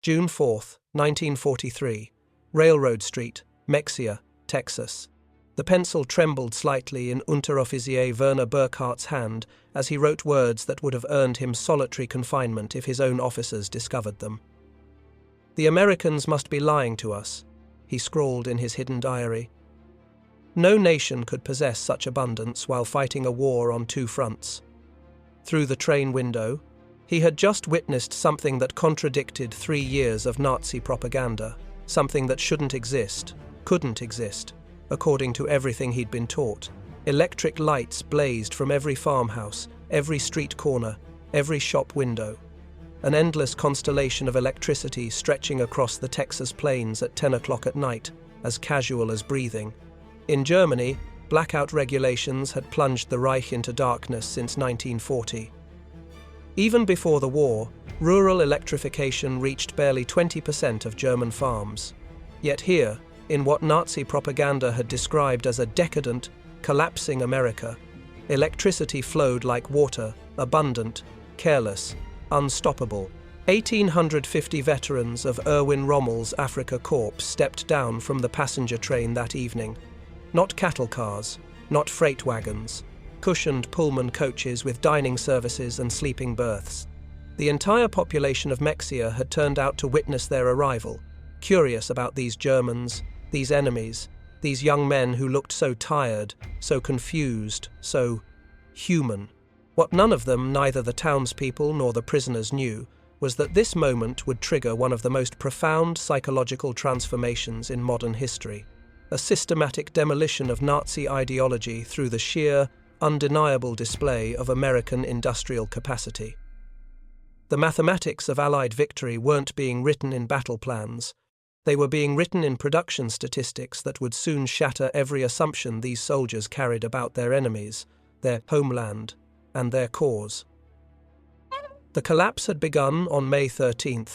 June 4, 1943. Railroad Street, Mexia, Texas. The pencil trembled slightly in Unteroffizier Werner Burkhardt's hand as he wrote words that would have earned him solitary confinement if his own officers discovered them. "The Americans must be lying to us," he scrawled in his hidden diary. No nation could possess such abundance while fighting a war on two fronts. Through the train window, he had just witnessed something that contradicted 3 years of Nazi propaganda, something that shouldn't exist, couldn't exist, according to everything he'd been taught. Electric lights blazed from every farmhouse, every street corner, every shop window. An endless constellation of electricity stretching across the Texas plains at 10 o'clock at night, as casual as breathing. In Germany, blackout regulations had plunged the Reich into darkness since 1940. Even before the war, rural electrification reached barely 20% of German farms. Yet here, in what Nazi propaganda had described as a decadent, collapsing America, electricity flowed like water, abundant, careless, unstoppable. 1,850 veterans of Erwin Rommel's Afrika Korps stepped down from the passenger train that evening. Not cattle cars, not freight wagons, cushioned Pullman coaches with dining services and sleeping berths. The entire population of Mexia had turned out to witness their arrival, curious about these Germans, these enemies, these young men who looked so tired, so confused, so human. What none of them, neither the townspeople nor the prisoners, knew was that this moment would trigger one of the most profound psychological transformations in modern history, a systematic demolition of Nazi ideology through the sheer, undeniable display of American industrial capacity. The mathematics of Allied victory weren't being written in battle plans. They were being written in production statistics that would soon shatter every assumption these soldiers carried about their enemies, their homeland, and their cause. The collapse had begun on May 13,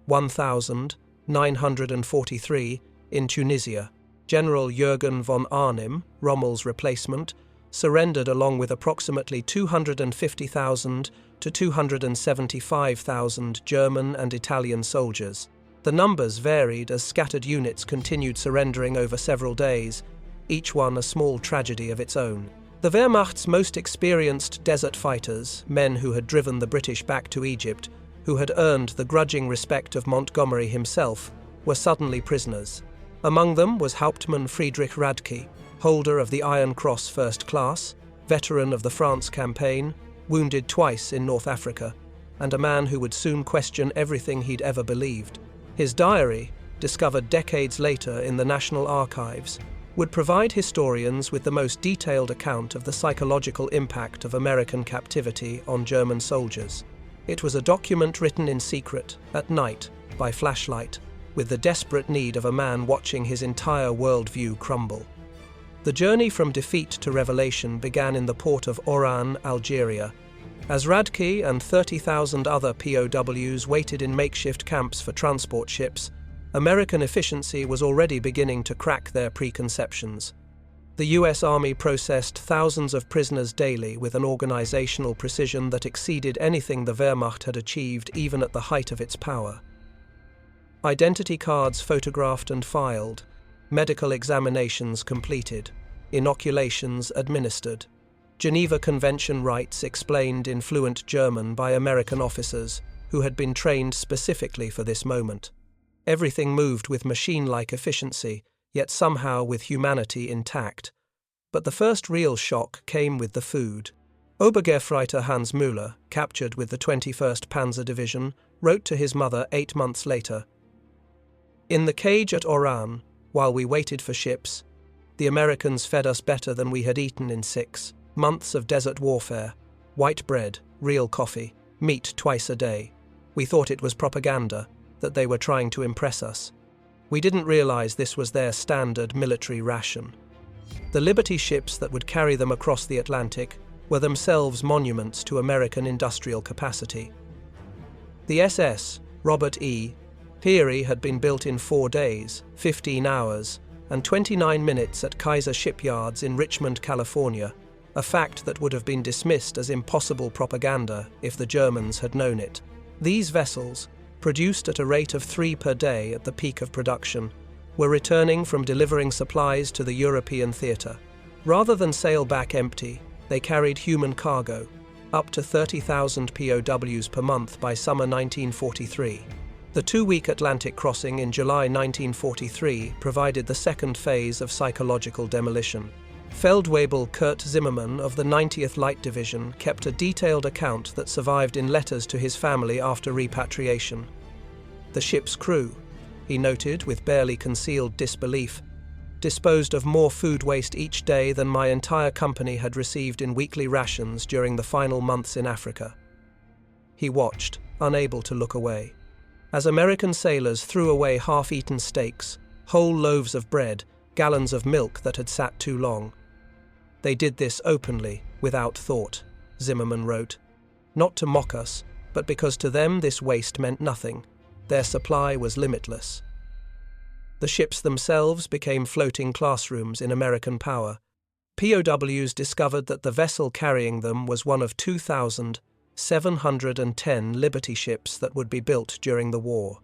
1943, in Tunisia. General Jürgen von Arnim, Rommel's replacement, surrendered along with approximately 250,000 to 275,000 German and Italian soldiers. The numbers varied as scattered units continued surrendering over several days, each one a small tragedy of its own. The Wehrmacht's most experienced desert fighters, men who had driven the British back to Egypt, who had earned the grudging respect of Montgomery himself, were suddenly prisoners. Among them was Hauptmann Friedrich Radke, holder of the Iron Cross First Class, veteran of the France campaign, wounded twice in North Africa, and a man who would soon question everything he'd ever believed. His diary, discovered decades later in the National Archives, would provide historians with the most detailed account of the psychological impact of American captivity on German soldiers. It was a document written in secret, at night, by flashlight, with the desperate need of a man watching his entire worldview crumble. The journey from defeat to revelation began in the port of Oran, Algeria, as Radke and 30,000 other POWs waited in makeshift camps for transport ships. American efficiency was already beginning to crack their preconceptions. The US Army processed thousands of prisoners daily with an organizational precision that exceeded anything the Wehrmacht had achieved even at the height of its power. Identity cards photographed and filed, medical examinations completed, inoculations administered, Geneva Convention rights explained in fluent German by American officers who had been trained specifically for this moment. Everything moved with machine-like efficiency, yet somehow with humanity intact. But the first real shock came with the food. Obergefreiter Hans Müller, captured with the 21st Panzer Division, wrote to his mother 8 months later, "In the cage at Oran, while we waited for ships, the Americans fed us better than we had eaten in 6 months of desert warfare. White bread, real coffee, meat twice a day. We thought it was propaganda, that they were trying to impress us. We didn't realize this was their standard military ration." The Liberty ships that would carry them across the Atlantic were themselves monuments to American industrial capacity. The SS, Robert E. Peary, had been built in 4 days, 15 hours, and 29 minutes at Kaiser shipyards in Richmond, California, a fact that would have been dismissed as impossible propaganda if the Germans had known it. These vessels, produced at a rate of 3 per day at the peak of production, were returning from delivering supplies to the European theatre. Rather than sail back empty, they carried human cargo, up to 30,000 POWs per month by summer 1943. The 2-week Atlantic crossing in July 1943 provided the second phase of psychological demolition. Feldwebel Kurt Zimmermann of the 90th Light Division kept a detailed account that survived in letters to his family after repatriation. The ship's crew, he noted with barely concealed disbelief, disposed of more food waste each day than my entire company had received in weekly rations during the final months in Africa. He watched, unable to look away, as American sailors threw away half-eaten steaks, whole loaves of bread, gallons of milk that had sat too long. They did this openly, without thought, Zimmermann wrote, not to mock us, but because to them this waste meant nothing. Their supply was limitless. The ships themselves became floating classrooms in American power. POWs discovered that the vessel carrying them was one of 2,710 Liberty ships that would be built during the war,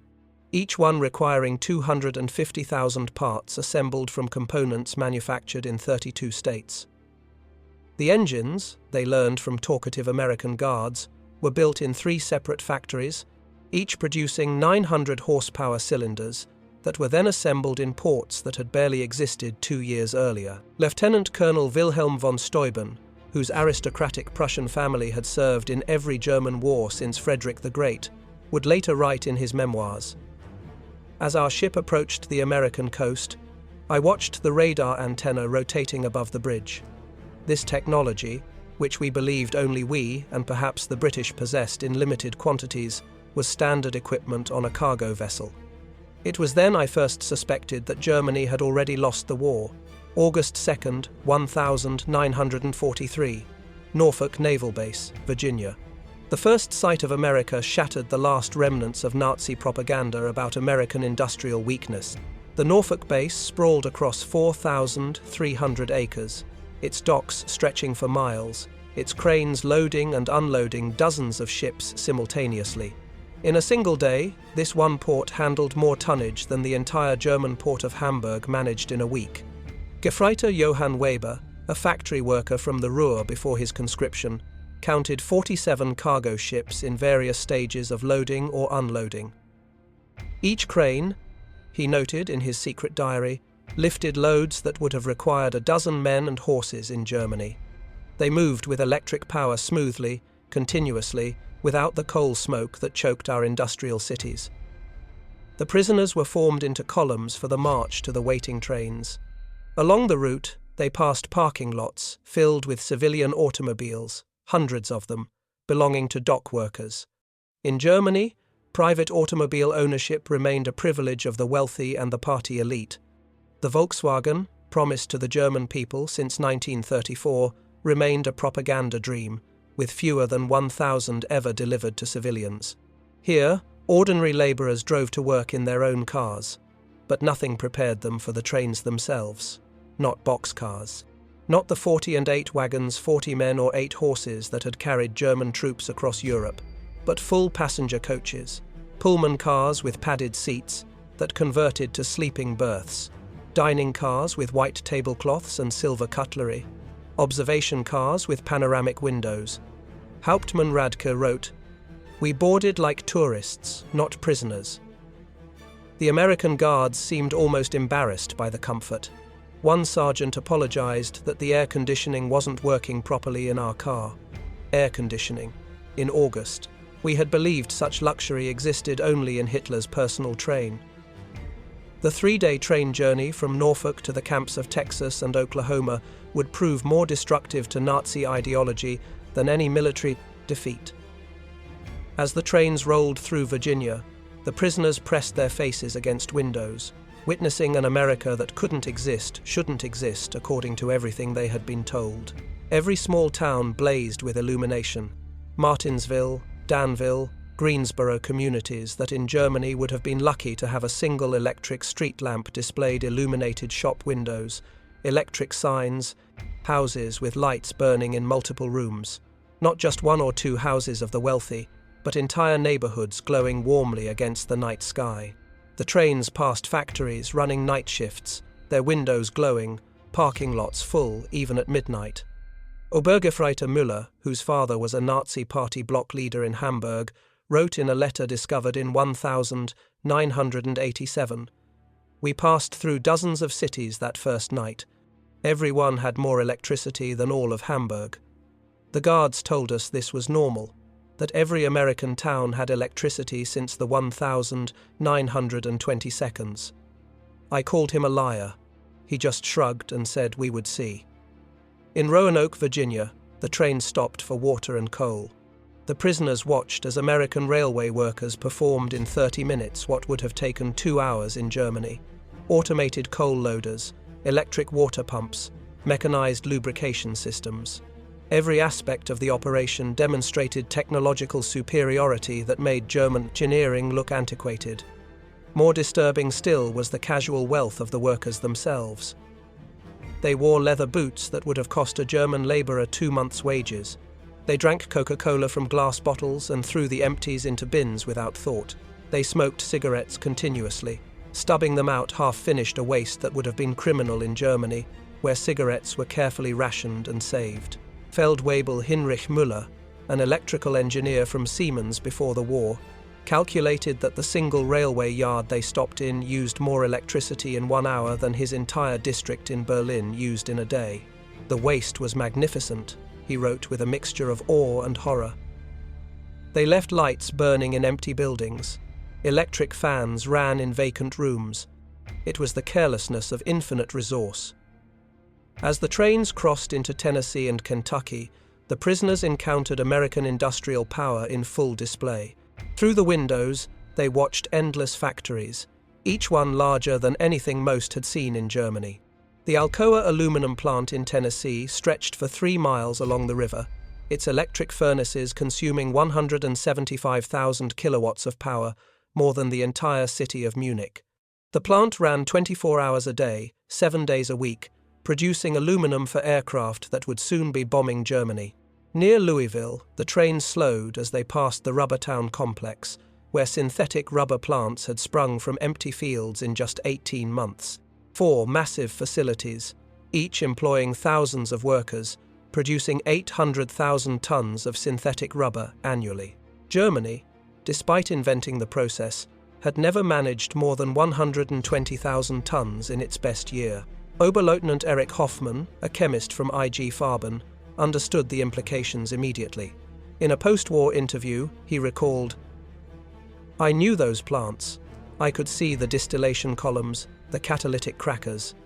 each one requiring 250,000 parts assembled from components manufactured in 32 states. The engines, they learned from talkative American guards, were built in 3 separate factories, each producing 900 horsepower cylinders that were then assembled in ports that had barely existed 2 years earlier. Lieutenant Colonel Wilhelm von Steuben, whose aristocratic Prussian family had served in every German war since Frederick the Great, would later write in his memoirs, "As our ship approached the American coast, I watched the radar antenna rotating above the bridge. This technology, which we believed only we and perhaps the British possessed in limited quantities, was standard equipment on a cargo vessel. It was then I first suspected that Germany had already lost the war. August 2nd, 1943, Norfolk Naval Base, Virginia. The first sight of America shattered the last remnants of Nazi propaganda about American industrial weakness. The Norfolk base sprawled across 4,300 acres, its docks stretching for miles, its cranes loading and unloading dozens of ships simultaneously. In a single day, this one port handled more tonnage than the entire German port of Hamburg managed in a week. Gefreiter Johann Weber, a factory worker from the Ruhr before his conscription, counted 47 cargo ships in various stages of loading or unloading. Each crane, he noted in his secret diary, lifted loads that would have required a dozen men and horses in Germany. They moved with electric power smoothly, continuously, without the coal smoke that choked our industrial cities. The prisoners were formed into columns for the march to the waiting trains. Along the route, they passed parking lots filled with civilian automobiles, hundreds of them, belonging to dock workers. In Germany, private automobile ownership remained a privilege of the wealthy and the party elite. The Volkswagen, promised to the German people since 1934, remained a propaganda dream, with fewer than 1,000 ever delivered to civilians. Here, ordinary labourers drove to work in their own cars, but nothing prepared them for the trains themselves. Not boxcars. Not the 40 and 8 wagons, 40 men or 8 horses that had carried German troops across Europe, but full passenger coaches, Pullman cars with padded seats that converted to sleeping berths, dining cars with white tablecloths and silver cutlery, observation cars with panoramic windows. Hauptmann Radke wrote, "We boarded like tourists, not prisoners." The American guards seemed almost embarrassed by the comfort. One sergeant apologized that the air conditioning wasn't working properly in our car. Air conditioning. In August. We had believed such luxury existed only in Hitler's personal train. The 3-day train journey from Norfolk to the camps of Texas and Oklahoma would prove more destructive to Nazi ideology than any military defeat. As the trains rolled through Virginia, the prisoners pressed their faces against windows, witnessing an America that couldn't exist, shouldn't exist, according to everything they had been told. Every small town blazed with illumination. Martinsville, Danville, Greensboro communities that in Germany would have been lucky to have a single electric street lamp displayed illuminated shop windows, electric signs, houses with lights burning in multiple rooms. Not just 1 or 2 houses of the wealthy, but entire neighborhoods glowing warmly against the night sky. The trains passed factories running night shifts, their windows glowing, parking lots full even at midnight. Obergefreiter Müller, whose father was a Nazi party block leader in Hamburg, wrote in a letter discovered in 1987, "We passed through dozens of cities that first night. Every one had more electricity than all of Hamburg. The guards told us this was normal, that every American town had electricity since the 1922nd. I called him a liar. He just shrugged and said we would see." In Roanoke, Virginia, the train stopped for water and coal. The prisoners watched as American railway workers performed in 30 minutes what would have taken 2 hours in Germany. Automated coal loaders, electric water pumps, mechanized lubrication systems. Every aspect of the operation demonstrated technological superiority that made German engineering look antiquated. More disturbing still was the casual wealth of the workers themselves. They wore leather boots that would have cost a German laborer 2 months' wages. They drank Coca-Cola from glass bottles and threw the empties into bins without thought. They smoked cigarettes continuously, stubbing them out half-finished, a waste that would have been criminal in Germany, where cigarettes were carefully rationed and saved. Feldwebel Hinrich Müller, an electrical engineer from Siemens before the war, calculated that the single railway yard they stopped in used more electricity in 1 hour than his entire district in Berlin used in a day. "The waste was magnificent," he wrote with a mixture of awe and horror. They left lights burning in empty buildings. Electric fans ran in vacant rooms. It was the carelessness of infinite resource. As the trains crossed into Tennessee and Kentucky, the prisoners encountered American industrial power in full display. Through the windows, they watched endless factories, each one larger than anything most had seen in Germany. The Alcoa aluminum plant in Tennessee stretched for 3 miles along the river, its electric furnaces consuming 175,000 kilowatts of power, more than the entire city of Munich. The plant ran 24 hours a day, 7 days a week, producing aluminum for aircraft that would soon be bombing Germany. Near Louisville, the train slowed as they passed the Rubber Town complex, where synthetic rubber plants had sprung from empty fields in just 18 months. 4 massive facilities, each employing thousands of workers, producing 800,000 tons of synthetic rubber annually. Germany, despite inventing the process, had never managed more than 120,000 tons in its best year. Oberleutnant Erich Hoffmann, a chemist from IG Farben, understood the implications immediately. In a post-war interview, he recalled, "I knew those plants. I could see the distillation columns, the catalytic crackers.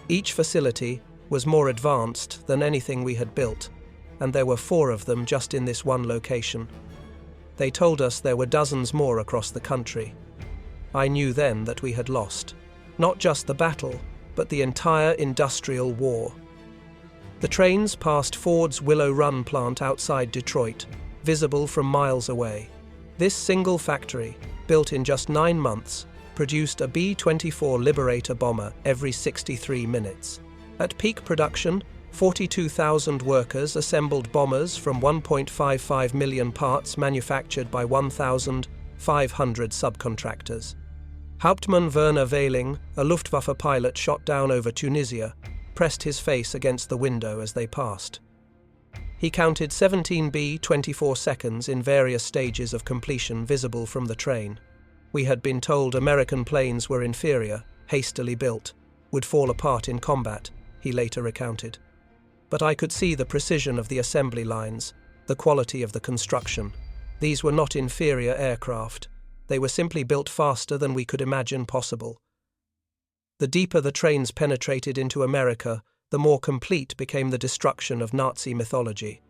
Each facility was more advanced than anything we had built, and there were 4 of them just in this one location. They told us there were dozens more across the country. I knew then that we had lost, not just the battle, but the entire industrial war." The trains passed Ford's Willow Run plant outside Detroit, visible from miles away. This single factory, built in just 9 months, produced a B-24 Liberator bomber every 63 minutes. At peak production, 42,000 workers assembled bombers from 1.55 million parts manufactured by 1,500 subcontractors. Hauptmann Werner Veiling, a Luftwaffe pilot shot down over Tunisia, pressed his face against the window as they passed. He counted 17 B-24 seconds in various stages of completion visible from the train. "We had been told American planes were inferior, hastily built, would fall apart in combat," he later recounted. "But I could see the precision of the assembly lines, the quality of the construction. These were not inferior aircraft. They were simply built faster than we could imagine possible." The deeper the trains penetrated into America, the more complete became the destruction of Nazi mythology.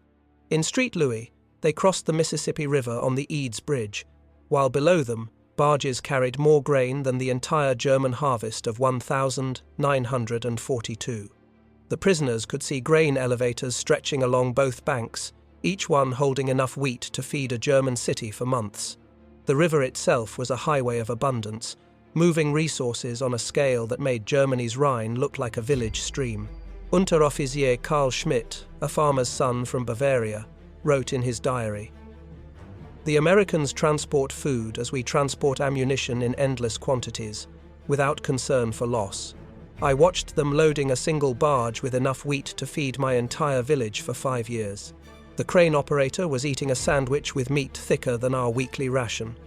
In Street Louis, they crossed the Mississippi River on the Eads Bridge, while below them, barges carried more grain than the entire German harvest of 1,942. The prisoners could see grain elevators stretching along both banks, each one holding enough wheat to feed a German city for months. The river itself was a highway of abundance, moving resources on a scale that made Germany's Rhine look like a village stream. Unteroffizier Karl Schmidt, a farmer's son from Bavaria, wrote in his diary, The Americans transport food as we transport ammunition in endless quantities, without concern for loss. I watched them loading a single barge with enough wheat to feed my entire village for 5 years. The crane operator was eating a sandwich with meat thicker than our weekly ration.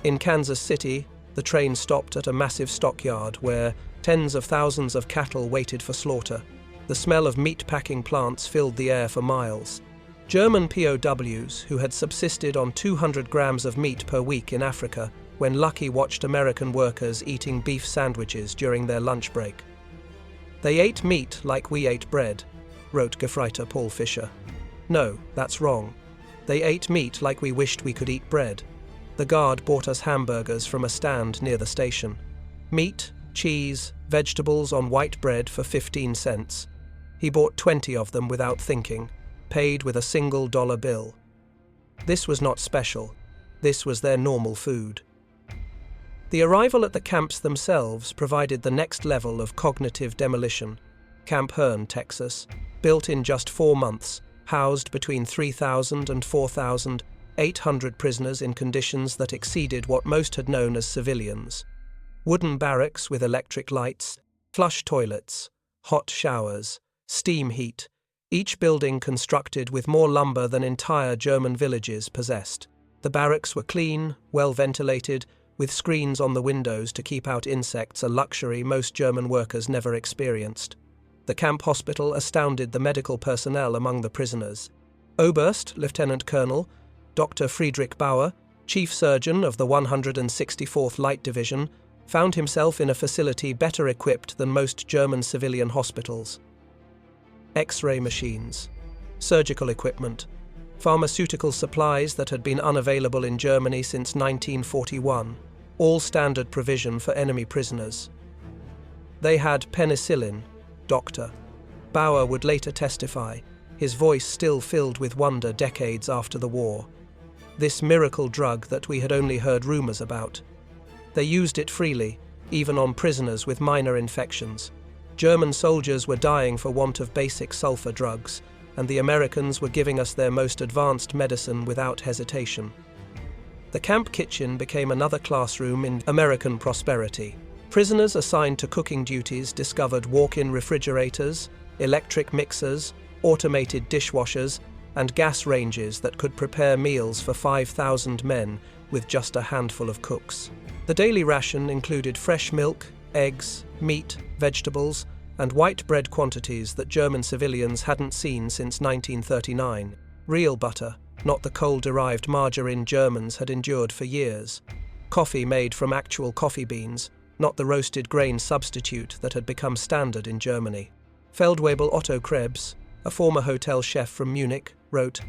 In Kansas City, the train stopped at a massive stockyard where tens of thousands of cattle waited for slaughter. The smell of meat-packing plants filled the air for miles. German POWs, who had subsisted on 200 grams of meat per week in Africa, when lucky watched American workers eating beef sandwiches during their lunch break. "They ate meat like we ate bread," wrote Gefreiter Paul Fischer. No, that's wrong. They ate meat like we wished we could eat bread. The guard bought us hamburgers from a stand near the station. Meat, cheese, vegetables on white bread for 15 cents. He bought 20 of them without thinking, paid with a single dollar bill. This was not special. This was their normal food. The arrival at the camps themselves provided the next level of cognitive demolition. Camp Hearn, Texas, built in just 4 months, housed between 3,000 and 4,800 prisoners in conditions that exceeded what most had known as civilians. Wooden barracks with electric lights, flush toilets, hot showers, steam heat, each building constructed with more lumber than entire German villages possessed. The barracks were clean, well ventilated, with screens on the windows to keep out insects, a luxury most German workers never experienced. The camp hospital astounded the medical personnel among the prisoners. Oberst Lieutenant Colonel Dr. Friedrich Bauer, chief surgeon of the 164th Light Division, found himself in a facility better equipped than most German civilian hospitals. X-ray machines, surgical equipment, pharmaceutical supplies that had been unavailable in Germany since 1941, all standard provision for enemy prisoners. They had penicillin, Dr. Bauer would later testify, his voice still filled with wonder decades after the war. This miracle drug that we had only heard rumors about. They used it freely, even on prisoners with minor infections. German soldiers were dying for want of basic sulfur drugs, and the Americans were giving us their most advanced medicine without hesitation. The camp kitchen became another classroom in American prosperity. Prisoners assigned to cooking duties discovered walk-in refrigerators, electric mixers, automated dishwashers, and gas ranges that could prepare meals for 5,000 men with just a handful of cooks. The daily ration included fresh milk, eggs, meat, vegetables, and white bread quantities that German civilians hadn't seen since 1939. Real butter, not the coal-derived margarine Germans had endured for years. Coffee made from actual coffee beans, not the roasted grain substitute that had become standard in Germany. Feldwebel Otto Krebs, a former hotel chef from Munich, wrote,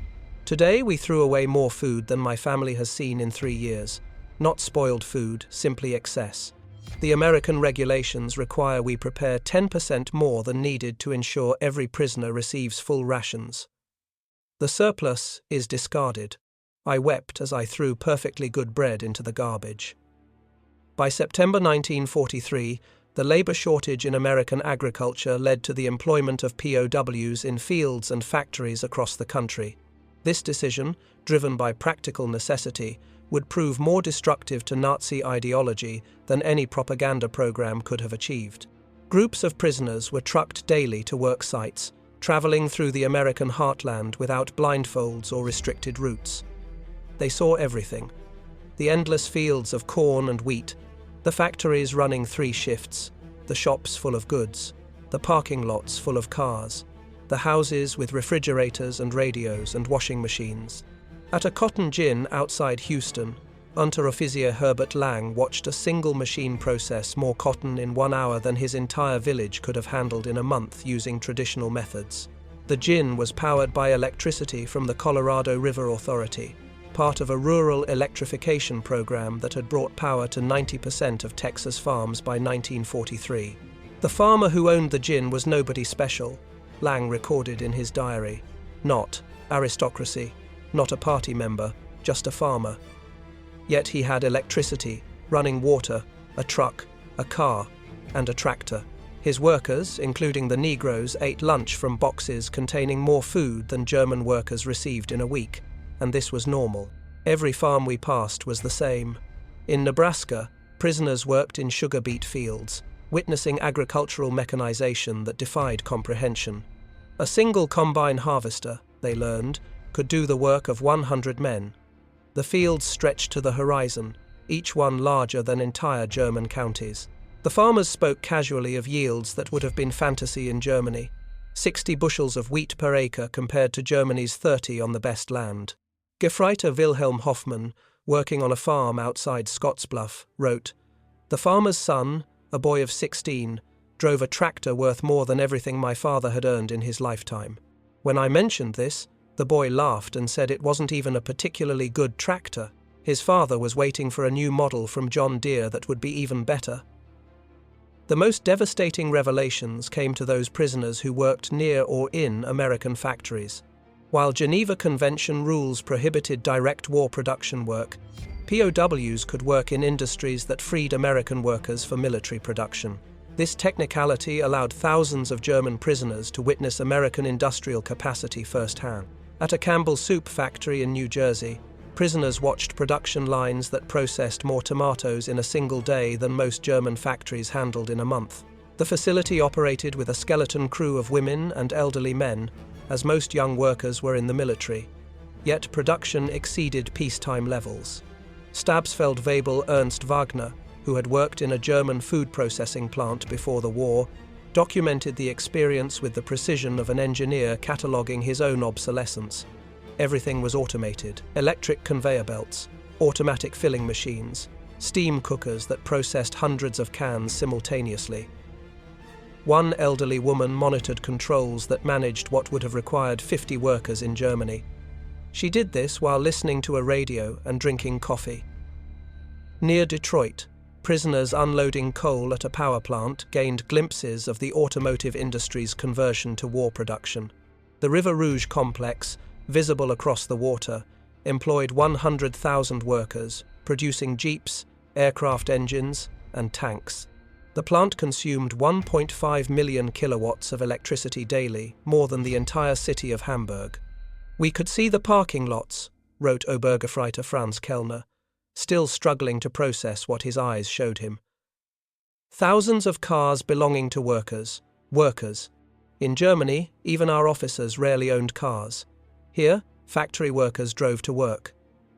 "Today we threw away more food than my family has seen in 3 years. Not spoiled food, simply excess. The American regulations require we prepare 10% more than needed to ensure every prisoner receives full rations. The surplus is discarded. I wept as I threw perfectly good bread into the garbage." By September 1943, the labor shortage in American agriculture led to the employment of POWs in fields and factories across the country. This decision, driven by practical necessity, would prove more destructive to Nazi ideology than any propaganda program could have achieved. Groups of prisoners were trucked daily to work sites, traveling through the American heartland without blindfolds or restricted routes. They saw everything. The endless fields of corn and wheat, the factories running 3 shifts, the shops full of goods, the parking lots full of cars, the houses with refrigerators and radios and washing machines. At a cotton gin outside Houston, Unteroffizier Herbert Lang watched a single machine process more cotton in 1 hour than his entire village could have handled in a month using traditional methods. The gin was powered by electricity from the Colorado River Authority, part of a rural electrification program that had brought power to 90% of Texas farms by 1943. The farmer who owned the gin was nobody special, Lang recorded in his diary. Not aristocracy, not a party member, just a farmer. Yet he had electricity, running water, a truck, a car, and a tractor. His workers, including the Negroes, ate lunch from boxes containing more food than German workers received in a week, and this was normal. Every farm we passed was the same. In Nebraska, prisoners worked in sugar beet fields, witnessing agricultural mechanization that defied comprehension. A single combine harvester, they learned, could do the work of 100 men. The fields stretched to the horizon, each one larger than entire German counties. The farmers spoke casually of yields that would have been fantasy in Germany, 60 bushels of wheat per acre compared to Germany's 30 on the best land. Gefreiter Wilhelm Hoffmann, working on a farm outside Scottsbluff, wrote, "The farmer's son, a boy of 16, drove a tractor worth more than everything my father had earned in his lifetime. When I mentioned this, the boy laughed and said it wasn't even a particularly good tractor. His father was waiting for a new model from John Deere that would be even better." The most devastating revelations came to those prisoners who worked near or in American factories. While Geneva Convention rules prohibited direct war production work, POWs could work in industries that freed American workers for military production. This technicality allowed thousands of German prisoners to witness American industrial capacity firsthand. At a Campbell Soup factory in New Jersey, prisoners watched production lines that processed more tomatoes in a single day than most German factories handled in a month. The facility operated with a skeleton crew of women and elderly men, as most young workers were in the military. Yet production exceeded peacetime levels. Stabsfeldwebel Ernst Wagner, who had worked in a German food processing plant before the war, documented the experience with the precision of an engineer cataloguing his own obsolescence. Everything was automated: electric conveyor belts, automatic filling machines, steam cookers that processed hundreds of cans simultaneously. One elderly woman monitored controls that managed what would have required 50 workers in Germany. She did this while listening to a radio and drinking coffee. Near Detroit, prisoners unloading coal at a power plant gained glimpses of the automotive industry's conversion to war production. The River Rouge complex, visible across the water, employed 100,000 workers, producing jeeps, aircraft engines, and tanks. The plant consumed 1.5 million kilowatts of electricity daily, more than the entire city of Hamburg. "We could see the parking lots," wrote Obergefreiter Franz Kellner, still struggling to process what his eyes showed him. Thousands of cars belonging to workers. In Germany, even our officers rarely owned cars. Here, factory workers drove to work.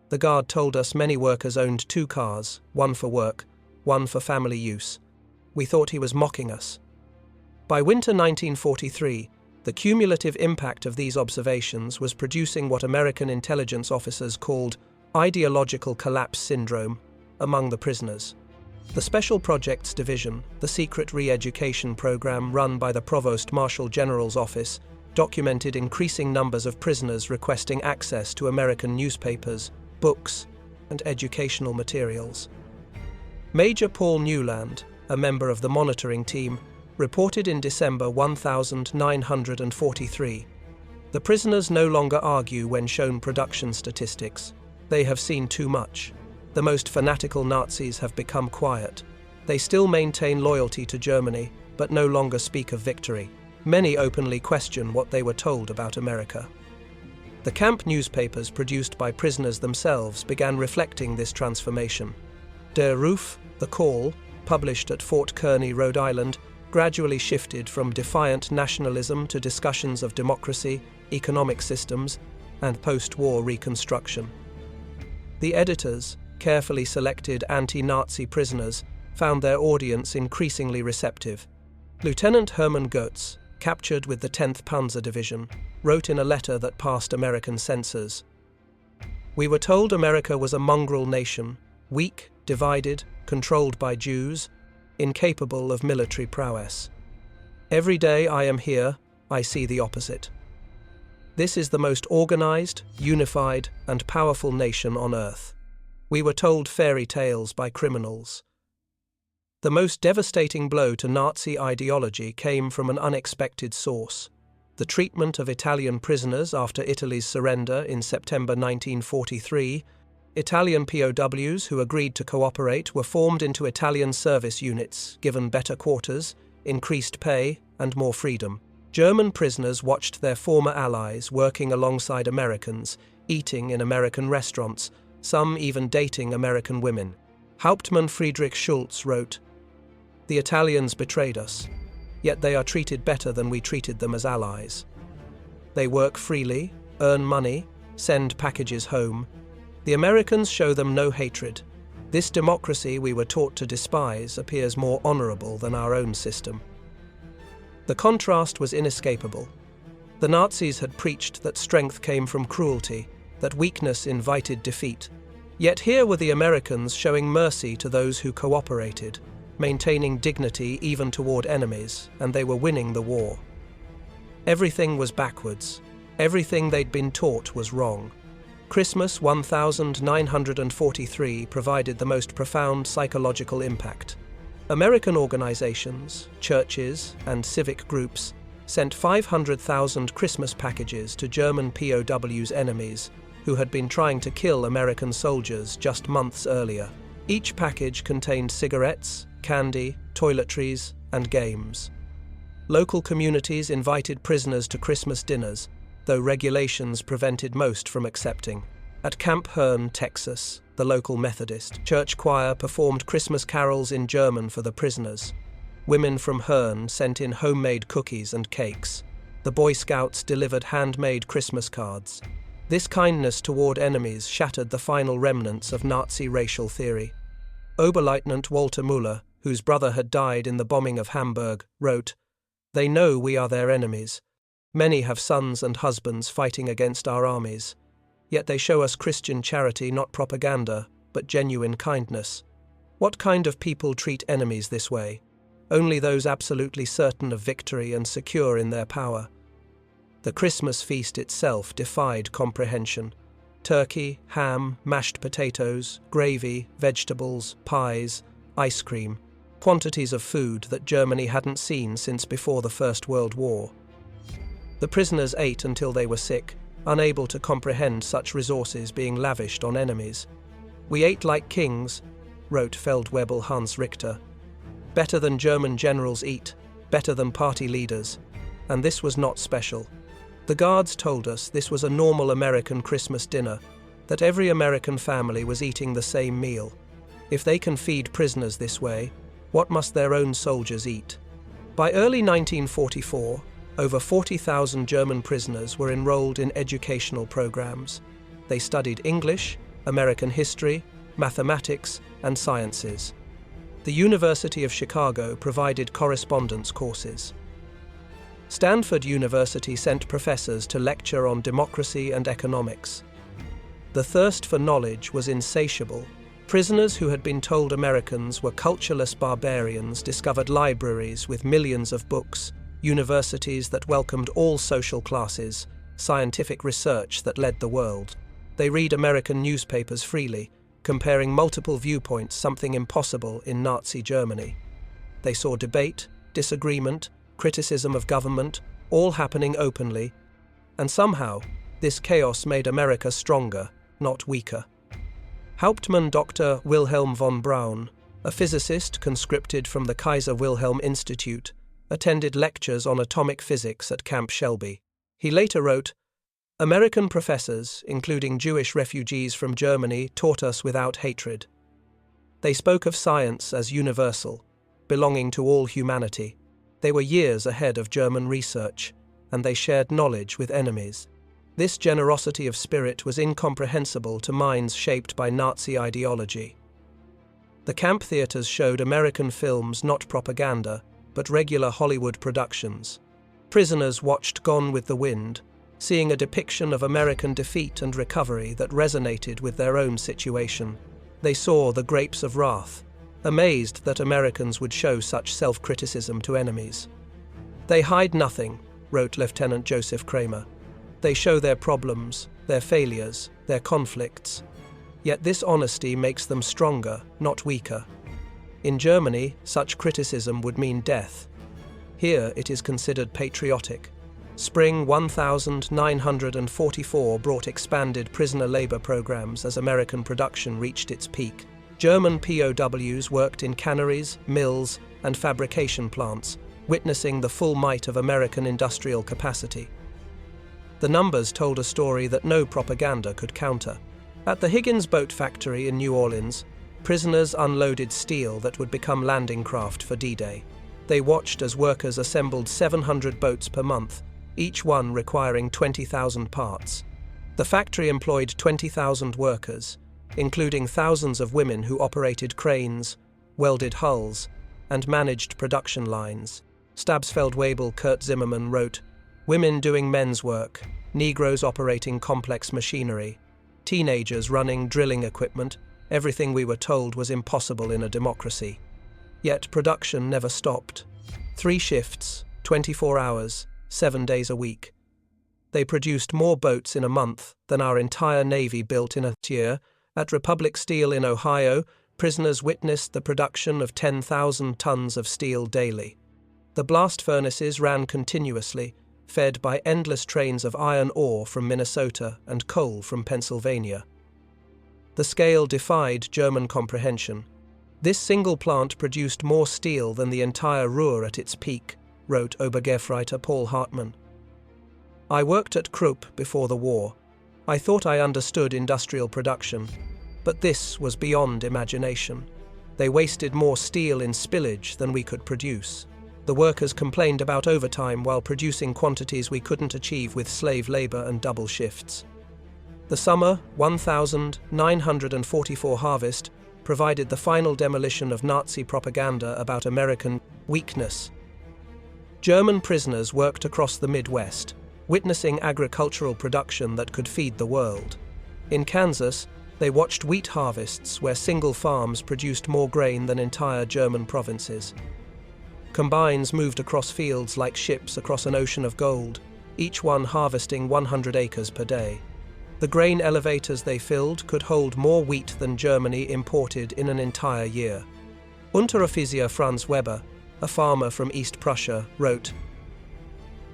The guard told us many workers owned 2 cars, one for work, one for family use. We thought he was mocking us. By winter 1943, the cumulative impact of these observations was producing what American intelligence officers called ideological collapse syndrome among the prisoners. The Special Projects Division, the secret re-education program run by the Provost Marshal General's office, documented increasing numbers of prisoners requesting access to American newspapers, books, and educational materials. Major Paul Newland, a member of the monitoring team, reported in December 1943, "The prisoners no longer argue when shown production statistics. They have seen too much. The most fanatical Nazis have become quiet. They still maintain loyalty to Germany, but no longer speak of victory. Many openly question what they were told about America." The camp newspapers produced by prisoners themselves began reflecting this transformation. Der Ruf, the Call, published at Fort Kearny, Rhode Island, gradually shifted from defiant nationalism to discussions of democracy, economic systems, and post-war reconstruction. The editors, carefully selected anti-Nazi prisoners, found their audience increasingly receptive. Lieutenant Hermann Goetz, captured with the 10th Panzer Division, wrote in a letter that passed American censors, "We were told America was a mongrel nation, weak, divided, controlled by Jews, incapable of military prowess. Every day I am here, I see the opposite. This is the most organized, unified, and powerful nation on earth. We were told fairy tales by criminals." The most devastating blow to Nazi ideology came from an unexpected source: the treatment of Italian prisoners after Italy's surrender in September 1943. Italian POWs who agreed to cooperate were formed into Italian service units, given better quarters, increased pay, and more freedom. German prisoners watched their former allies working alongside Americans, eating in American restaurants, some even dating American women. Hauptmann Friedrich Schulz wrote, "The Italians betrayed us, yet they are treated better than we treated them as allies. They work freely, earn money, send packages home. The Americans show them no hatred. This democracy we were taught to despise appears more honorable than our own system." The contrast was inescapable. The Nazis had preached that strength came from cruelty, that weakness invited defeat. Yet here were the Americans showing mercy to those who cooperated, maintaining dignity even toward enemies, and they were winning the war. Everything was backwards. Everything they'd been taught was wrong. Christmas 1943 provided the most profound psychological impact. American organizations, churches, and civic groups sent 500,000 Christmas packages to German POWs' enemies who had been trying to kill American soldiers just months earlier. Each package contained cigarettes, candy, toiletries, and games. Local communities invited prisoners to Christmas dinners, though regulations prevented most from accepting. At Camp Hearn, Texas, the local Methodist church choir performed Christmas carols in German for the prisoners. Women from Hearn sent in homemade cookies and cakes. The Boy Scouts delivered handmade Christmas cards. This kindness toward enemies shattered the final remnants of Nazi racial theory. Oberleutnant Walter Müller, whose brother had died in the bombing of Hamburg, wrote, "They know we are their enemies. Many have sons and husbands fighting against our armies. Yet they show us Christian charity, not propaganda, but genuine kindness. What kind of people treat enemies this way? Only those absolutely certain of victory and secure in their power." The Christmas feast itself defied comprehension. Turkey, ham, mashed potatoes, gravy, vegetables, pies, ice cream, quantities of food that Germany hadn't seen since before the First World War. The prisoners ate until they were sick, unable to comprehend such resources being lavished on enemies. "We ate like kings," wrote Feldwebel Hans Richter. "Better than German generals eat, better than party leaders. And this was not special. The guards told us this was a normal American Christmas dinner, that every American family was eating the same meal. If they can feed prisoners this way, what must their own soldiers eat?" By early 1944, over 40,000 German prisoners were enrolled in educational programs. They studied English, American history, mathematics, and sciences. The University of Chicago provided correspondence courses. Stanford University sent professors to lecture on democracy and economics. The thirst for knowledge was insatiable. Prisoners who had been told Americans were cultureless barbarians discovered libraries with millions of books, universities that welcomed all social classes, scientific research that led the world. They read American newspapers freely, comparing multiple viewpoints, something impossible in Nazi Germany. They saw debate, disagreement, criticism of government, all happening openly, and somehow this chaos made America stronger, not weaker. Hauptmann Dr. Wilhelm von Braun, a physicist conscripted from the Kaiser Wilhelm Institute, attended lectures on atomic physics at Camp Shelby. He later wrote, "American professors, including Jewish refugees from Germany, taught us without hatred. They spoke of science as universal, belonging to all humanity. They were years ahead of German research, and they shared knowledge with enemies. This generosity of spirit was incomprehensible to minds shaped by Nazi ideology." The camp theaters showed American films, not propaganda, but regular Hollywood productions. Prisoners watched Gone with the Wind, seeing a depiction of American defeat and recovery that resonated with their own situation. They saw The Grapes of Wrath, amazed that Americans would show such self-criticism to enemies. "They hide nothing," wrote Lieutenant Joseph Kramer. "They show their problems, their failures, their conflicts. Yet this honesty makes them stronger, not weaker. In Germany, such criticism would mean death. Here it is considered patriotic." Spring 1944 brought expanded prisoner labor programs as American production reached its peak. German POWs worked in canneries, mills, and fabrication plants, witnessing the full might of American industrial capacity. The numbers told a story that no propaganda could counter. At the Higgins Boat Factory in New Orleans, prisoners unloaded steel that would become landing craft for D-Day. They watched as workers assembled 700 boats per month, each one requiring 20,000 parts. The factory employed 20,000 workers, including thousands of women who operated cranes, welded hulls, and managed production lines. Stabsfeld-Weibel Kurt Zimmermann wrote, "Women doing men's work, Negroes operating complex machinery, teenagers running drilling equipment, everything we were told was impossible in a democracy." Yet production never stopped. 3 shifts, 24 hours, 7 days a week. They produced more boats in a month than our entire Navy built in a year. At Republic Steel in Ohio, prisoners witnessed the production of 10,000 tons of steel daily. The blast furnaces ran continuously, fed by endless trains of iron ore from Minnesota and coal from Pennsylvania. The scale defied German comprehension. This single plant produced more steel than the entire Ruhr at its peak, wrote Obergefreiter Paul Hartmann. "I worked at Krupp before the war. I thought I understood industrial production, but this was beyond imagination. They wasted more steel in spillage than we could produce. The workers complained about overtime while producing quantities we couldn't achieve with slave labor and double shifts." The summer 1944 harvest provided the final demolition of Nazi propaganda about American weakness. German prisoners worked across the Midwest, witnessing agricultural production that could feed the world. In Kansas, they watched wheat harvests where single farms produced more grain than entire German provinces. Combines moved across fields like ships across an ocean of gold, each one harvesting 100 acres per day. The grain elevators they filled could hold more wheat than Germany imported in an entire year. Unteroffizier Franz Weber, a farmer from East Prussia, wrote,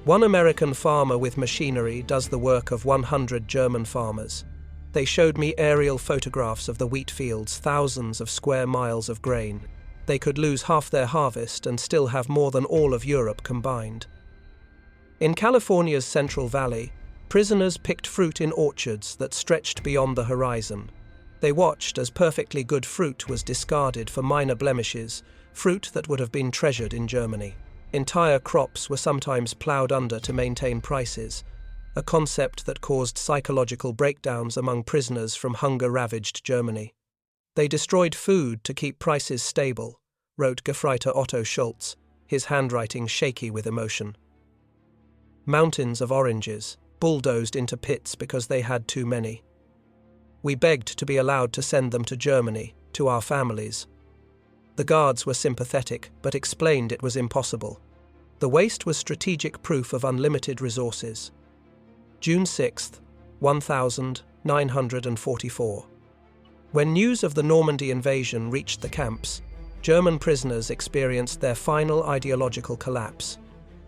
"One American farmer with machinery does the work of 100 German farmers. They showed me aerial photographs of the wheat fields, thousands of square miles of grain. They could lose half their harvest and still have more than all of Europe combined." In California's Central Valley, prisoners picked fruit in orchards that stretched beyond the horizon. They watched as perfectly good fruit was discarded for minor blemishes, fruit that would have been treasured in Germany. Entire crops were sometimes ploughed under to maintain prices, a concept that caused psychological breakdowns among prisoners from hunger-ravaged Germany. "They destroyed food to keep prices stable," wrote Gefreiter Otto Schultz, his handwriting shaky with emotion. Mountains of oranges, bulldozed into pits because they had too many. "We begged to be allowed to send them to Germany, to our families. The guards were sympathetic, but explained it was impossible. The waste was strategic proof of unlimited resources." June 6, 1944. When news of the Normandy invasion reached the camps, German prisoners experienced their final ideological collapse.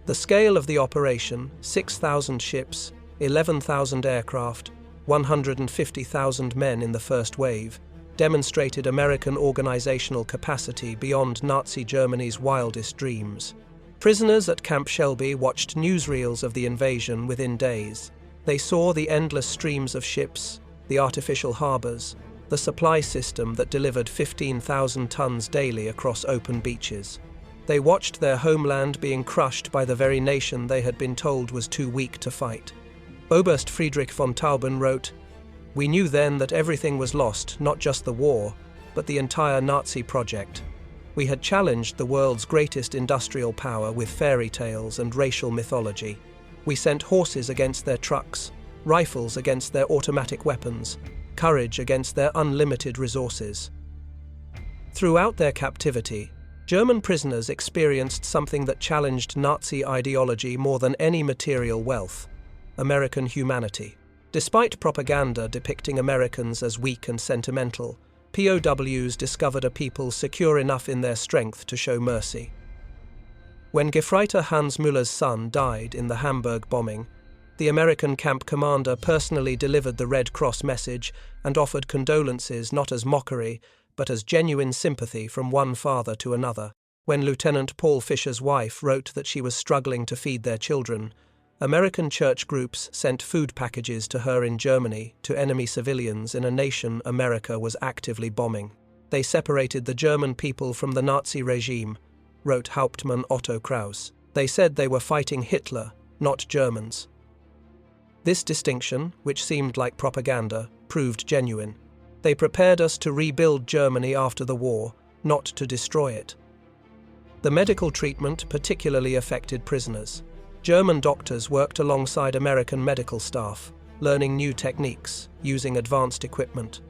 The scale of the operation, 6,000 ships, 11,000 aircraft, 150,000 men in the first wave, demonstrated American organizational capacity beyond Nazi Germany's wildest dreams. Prisoners at Camp Shelby watched newsreels of the invasion within days. They saw the endless streams of ships, the artificial harbors, the supply system that delivered 15,000 tons daily across open beaches. They watched their homeland being crushed by the very nation they had been told was too weak to fight. Oberst Friedrich von Tauben wrote, "We knew then that everything was lost, not just the war, but the entire Nazi project. We had challenged the world's greatest industrial power with fairy tales and racial mythology. We sent horses against their trucks, rifles against their automatic weapons, courage against their unlimited resources." Throughout their captivity, German prisoners experienced something that challenged Nazi ideology more than any material wealth: American humanity. Despite propaganda depicting Americans as weak and sentimental, POWs discovered a people secure enough in their strength to show mercy. When Gefreiter Hans Müller's son died in the Hamburg bombing, the American camp commander personally delivered the Red Cross message and offered condolences not as mockery, but as genuine sympathy from one father to another. When Lieutenant Paul Fisher's wife wrote that she was struggling to feed their children, American church groups sent food packages to her in Germany to enemy civilians in a nation America was actively bombing. They separated the German people from the Nazi regime, wrote Hauptmann Otto Kraus. They said they were fighting Hitler, not Germans. This distinction, which seemed like propaganda, proved genuine. They prepared us to rebuild Germany after the war, not to destroy it. The medical treatment particularly affected prisoners. German doctors worked alongside American medical staff, learning new techniques, using advanced equipment.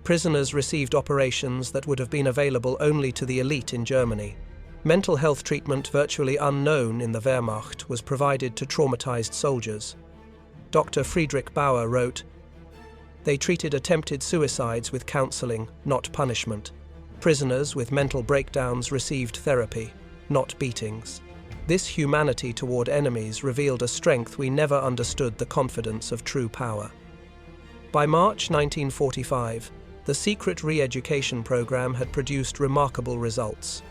Prisoners received operations that would have been available only to the elite in Germany. Mental health treatment virtually unknown in the Wehrmacht was provided to traumatized soldiers. Dr. Friedrich Bauer wrote, "They treated attempted suicides with counseling, not punishment. Prisoners with mental breakdowns received therapy, not beatings." This humanity toward enemies revealed a strength we never understood: the confidence of true power. By March 1945, the secret re-education program had produced remarkable results.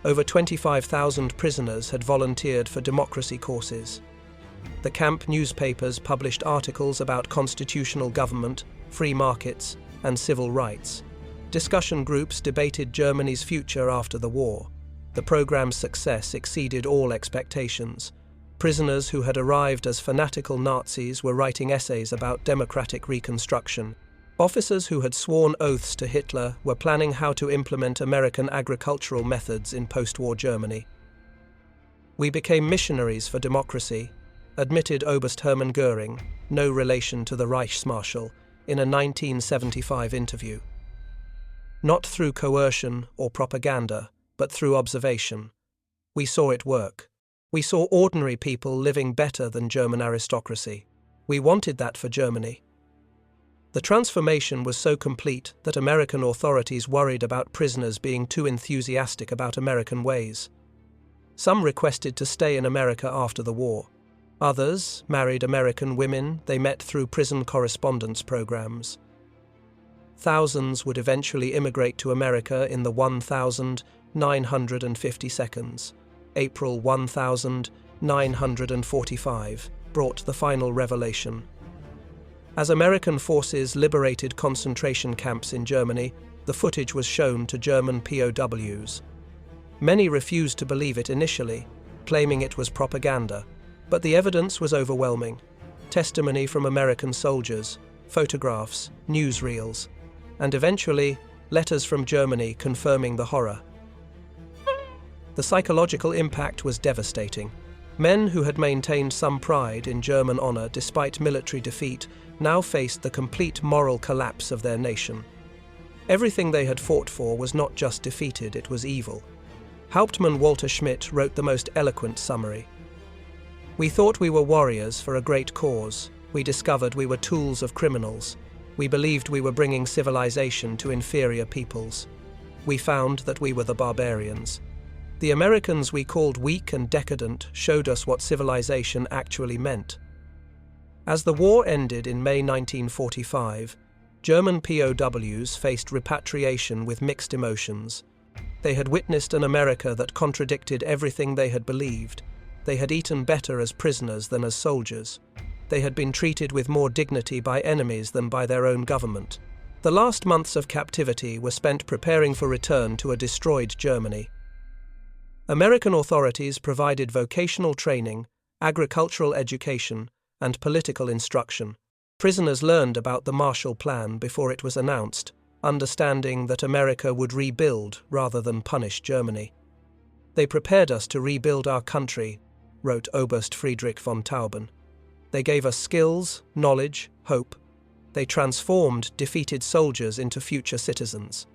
Over 25,000 prisoners had volunteered for democracy courses. The camp newspapers published articles about constitutional government, free markets, and civil rights. Discussion groups debated Germany's future after the war. The program's success exceeded all expectations. Prisoners who had arrived as fanatical Nazis were writing essays about democratic reconstruction. Officers who had sworn oaths to Hitler were planning how to implement American agricultural methods in post-war Germany. "We became missionaries for democracy," admitted Oberst Hermann Göring, no relation to the Reichsmarschall, in a 1975 interview. "Not through coercion or propaganda, but through observation. We saw it work. We saw ordinary people living better than German aristocracy. We wanted that for Germany." The transformation was so complete that American authorities worried about prisoners being too enthusiastic about American ways. Some requested to stay in America after the war. Others married American women they met through prison correspondence programs. Thousands would eventually immigrate to America in the 1952. April 1945 brought the final revelation. As American forces liberated concentration camps in Germany, the footage was shown to German POWs. Many refused to believe it initially, claiming it was propaganda, but the evidence was overwhelming. Testimony from American soldiers, photographs, newsreels, and eventually letters from Germany confirming the horror. The psychological impact was devastating. Men who had maintained some pride in German honor despite military defeat now faced the complete moral collapse of their nation. Everything they had fought for was not just defeated, it was evil. Hauptmann Walter Schmidt wrote the most eloquent summary. "We thought we were warriors for a great cause. We discovered we were tools of criminals. We believed we were bringing civilization to inferior peoples. We found that we were the barbarians. The Americans we called weak and decadent showed us what civilization actually meant." As the war ended in May 1945, German POWs faced repatriation with mixed emotions. They had witnessed an America that contradicted everything they had believed. They had eaten better as prisoners than as soldiers. They had been treated with more dignity by enemies than by their own government. The last months of captivity were spent preparing for return to a destroyed Germany. American authorities provided vocational training, agricultural education, and political instruction. Prisoners learned about the Marshall Plan before it was announced, understanding that America would rebuild rather than punish Germany. "They prepared us to rebuild our country," wrote Oberst Friedrich von Tauben. "They gave us skills, knowledge, hope. They transformed defeated soldiers into future citizens."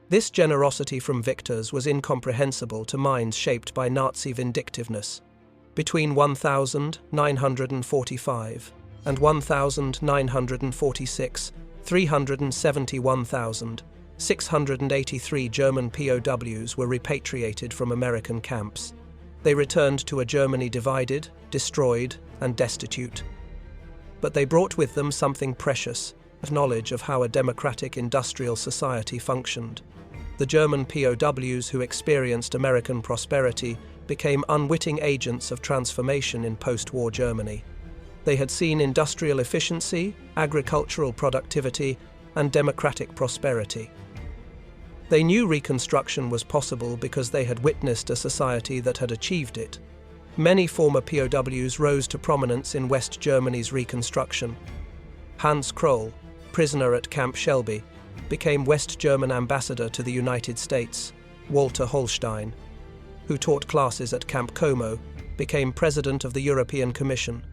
This generosity from victors was incomprehensible to minds shaped by Nazi vindictiveness. Between 1945 and 1946, 371,683 German POWs were repatriated from American camps. They returned to a Germany divided, destroyed, and destitute. But they brought with them something precious, a knowledge of how a democratic industrial society functioned. The German POWs who experienced American prosperity became unwitting agents of transformation in post-war Germany. They had seen industrial efficiency, agricultural productivity, and democratic prosperity. They knew reconstruction was possible because they had witnessed a society that had achieved it. Many former POWs rose to prominence in West Germany's reconstruction. Hans Kroll, prisoner at Camp Shelby, became West German ambassador to the United States. Walter Holstein, who taught classes at Camp Como, became president of the European Commission.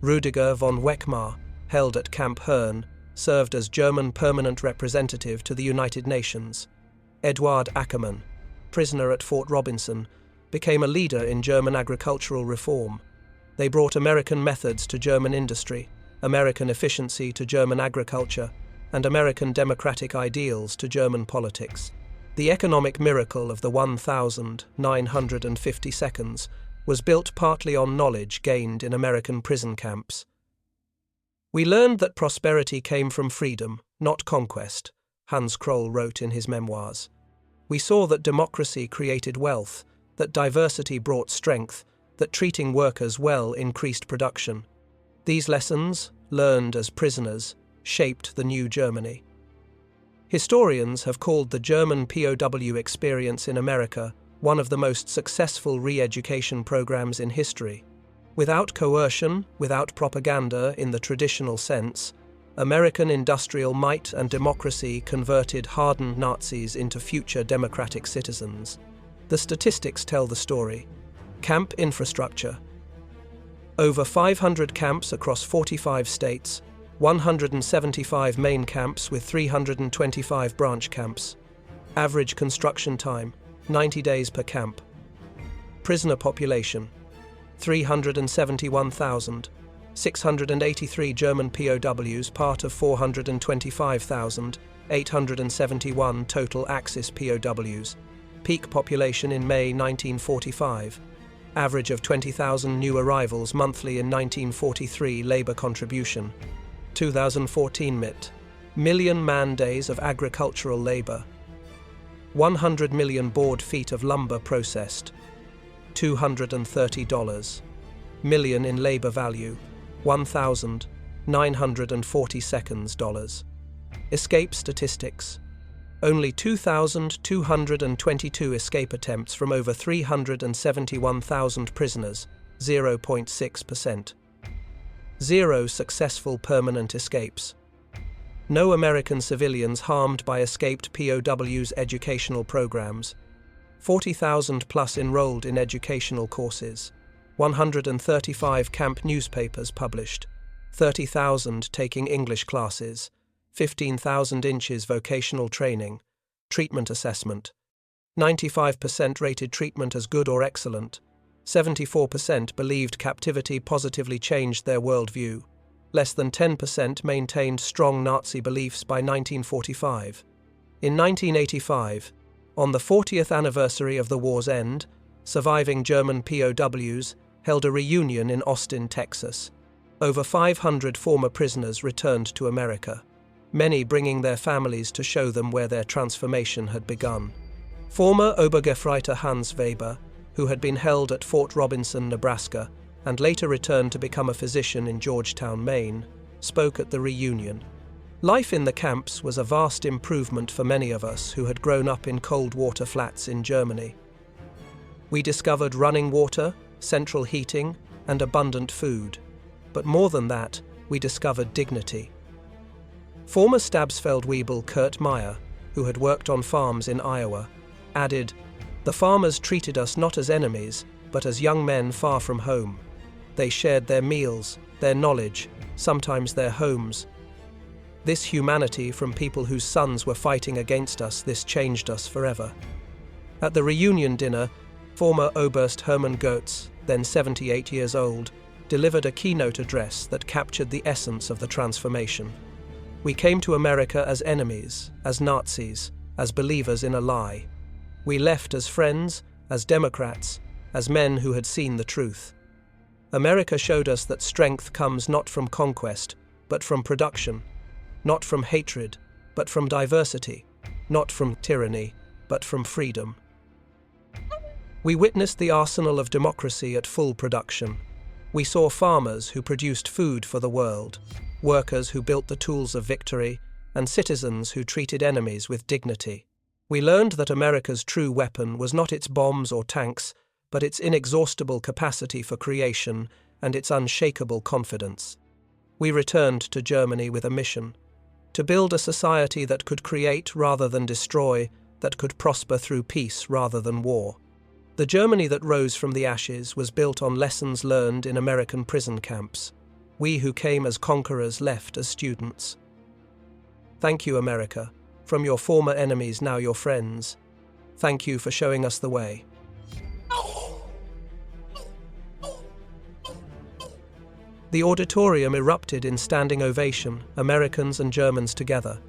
Rüdiger von Weckmar, held at Camp Herne, served as German permanent representative to the United Nations. Eduard Ackermann, prisoner at Fort Robinson, became a leader in German agricultural reform. They brought American methods to German industry, American efficiency to German agriculture, and American democratic ideals to German politics. The economic miracle of the 1,950 seconds was built partly on knowledge gained in American prison camps. We learned that prosperity came from freedom, not conquest, Hans Kroll wrote in his memoirs. We saw that democracy created wealth, that diversity brought strength, that treating workers well increased production. These lessons, learned as prisoners, shaped the new Germany. Historians have called the German POW experience in America one of the most successful re-education programs in history. Without coercion, without propaganda in the traditional sense, American industrial might and democracy converted hardened Nazis into future democratic citizens. The statistics tell the story. Camp infrastructure. Over 500 camps across 45 states, 175 main camps with 325 branch camps. Average construction time, 90 days per camp. Prisoner population, 371,000. 683 German POWs, part of 425,871 total Axis POWs. Peak population in May 1945. Average of 20,000 new arrivals monthly in 1943. Labour contribution. 2014 MIT. Million man-days of agricultural labour. 100 million board feet of lumber processed. $230 million in labour value. 1,940 seconds dollars. Escape statistics. Only 2,222 escape attempts from over 371,000 prisoners, 0.6%. 0 successful permanent escapes. No American civilians harmed by escaped POWs' educational programs. 40,000 plus enrolled in educational courses. 135 camp newspapers published. 30,000 taking English classes. 15,000 inches vocational training. Treatment assessment. 95% rated treatment as good or excellent. 74% believed captivity positively changed their worldview. Less than 10% maintained strong Nazi beliefs by 1945. In 1985, on the 40th anniversary of the war's end, surviving German POWs held a reunion in Austin, Texas. Over 500 former prisoners returned to America, many bringing their families to show them where their transformation had begun. Former Obergefreiter Hans Weber, who had been held at Fort Robinson, Nebraska, and later returned to become a physician in Georgetown, Maine, spoke at the reunion. Life in the camps was a vast improvement for many of us who had grown up in cold water flats in Germany. We discovered running water, central heating, and abundant food. But more than that, we discovered dignity. Former Stabsfeldwebel Kurt Meyer, who had worked on farms in Iowa, added, "The farmers treated us not as enemies, but as young men far from home. They shared their meals, their knowledge, sometimes their homes. This humanity from people whose sons were fighting against us, this changed us forever." At the reunion dinner, former Oberst Hermann Goetz, then 78 years old, delivered a keynote address that captured the essence of the transformation. "We came to America as enemies, as Nazis, as believers in a lie. We left as friends, as Democrats, as men who had seen the truth. America showed us that strength comes not from conquest, but from production, not from hatred, but from diversity, not from tyranny, but from freedom." We witnessed the arsenal of democracy at full production. We saw farmers who produced food for the world, workers who built the tools of victory, and citizens who treated enemies with dignity. We learned that America's true weapon was not its bombs or tanks, but its inexhaustible capacity for creation and its unshakable confidence. We returned to Germany with a mission: to build a society that could create rather than destroy, that could prosper through peace rather than war. The Germany that rose from the ashes was built on lessons learned in American prison camps. We who came as conquerors left as students. Thank you, America, from your former enemies now your friends. Thank you for showing us the way. The auditorium erupted in standing ovation, Americans and Germans together.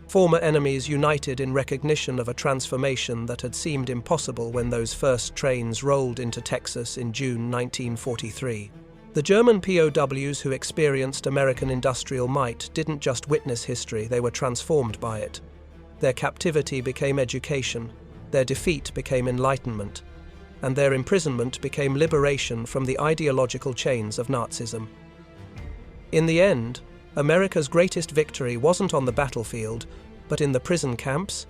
Former enemies united in recognition of a transformation that had seemed impossible when those first trains rolled into Texas in June 1943. The German POWs who experienced American industrial might didn't just witness history, they were transformed by it. Their captivity became education, their defeat became enlightenment, and their imprisonment became liberation from the ideological chains of Nazism. In the end, America's greatest victory wasn't on the battlefield, but in the prison camps,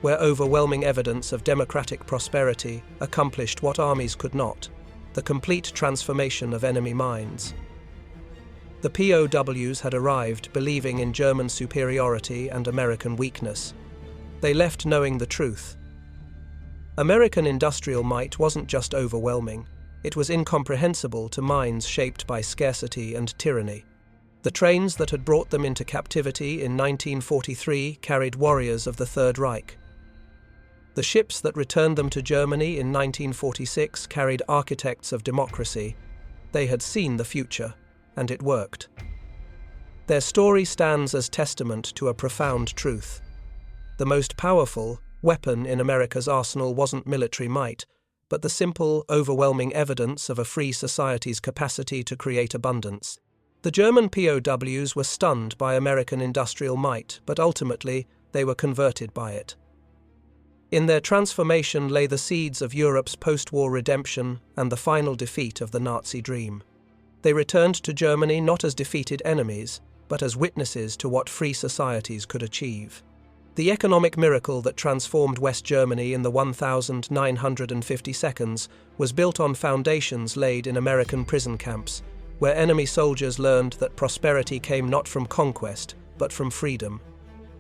where overwhelming evidence of democratic prosperity accomplished what armies could not: the complete transformation of enemy minds. The POWs had arrived believing in German superiority and American weakness. They left knowing the truth. American industrial might wasn't just overwhelming, it was incomprehensible to minds shaped by scarcity and tyranny. The trains that had brought them into captivity in 1943 carried warriors of the Third Reich. The ships that returned them to Germany in 1946 carried architects of democracy. They had seen the future, and it worked. Their story stands as testament to a profound truth. The most powerful weapon in America's arsenal wasn't military might, but the simple, overwhelming evidence of a free society's capacity to create abundance. The German POWs were stunned by American industrial might, but ultimately they were converted by it. In their transformation lay the seeds of Europe's post-war redemption and the final defeat of the Nazi dream. They returned to Germany not as defeated enemies, but as witnesses to what free societies could achieve. The economic miracle that transformed West Germany in the 1950 seconds was built on foundations laid in American prison camps, where enemy soldiers learned that prosperity came not from conquest, but from freedom,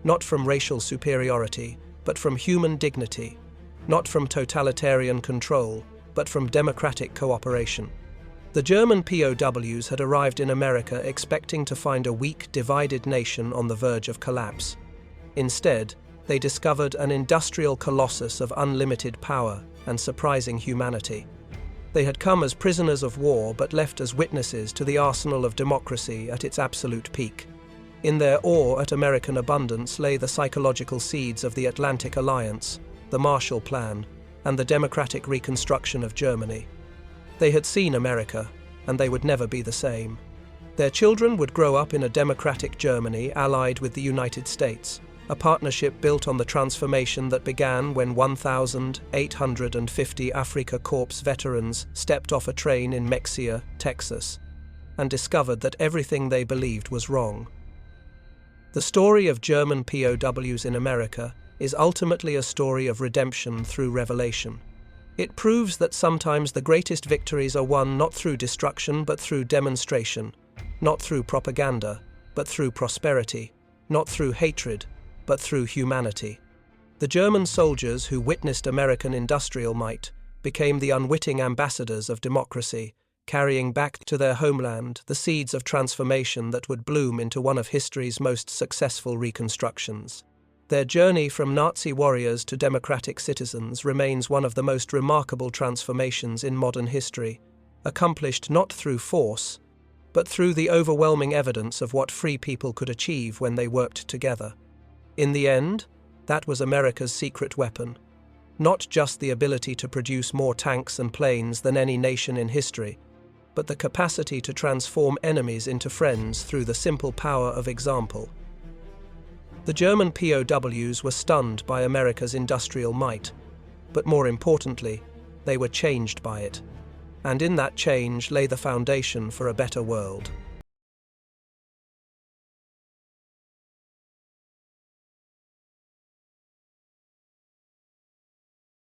not from racial superiority, but from human dignity, not from totalitarian control, but from democratic cooperation. The German POWs had arrived in America expecting to find a weak, divided nation on the verge of collapse. Instead, they discovered an industrial colossus of unlimited power and surprising humanity. They had come as prisoners of war but left as witnesses to the arsenal of democracy at its absolute peak. In their awe at American abundance lay the psychological seeds of the Atlantic Alliance, the Marshall Plan, and the democratic reconstruction of Germany. They had seen America, and they would never be the same. Their children would grow up in a democratic Germany allied with the United States, a partnership built on the transformation that began when 1,850 Afrika Korps veterans stepped off a train in Mexia, Texas, and discovered that everything they believed was wrong. The story of German POWs in America is ultimately a story of redemption through revelation. It proves that sometimes the greatest victories are won not through destruction but through demonstration, not through propaganda, but through prosperity, not through hatred, but through humanity. The German soldiers who witnessed American industrial might became the unwitting ambassadors of democracy, carrying back to their homeland the seeds of transformation that would bloom into one of history's most successful reconstructions. Their journey from Nazi warriors to democratic citizens remains one of the most remarkable transformations in modern history, accomplished not through force, but through the overwhelming evidence of what free people could achieve when they worked together. In the end, that was America's secret weapon. Not just the ability to produce more tanks and planes than any nation in history, but the capacity to transform enemies into friends through the simple power of example. The German POWs were stunned by America's industrial might, but more importantly, they were changed by it. And in that change lay the foundation for a better world.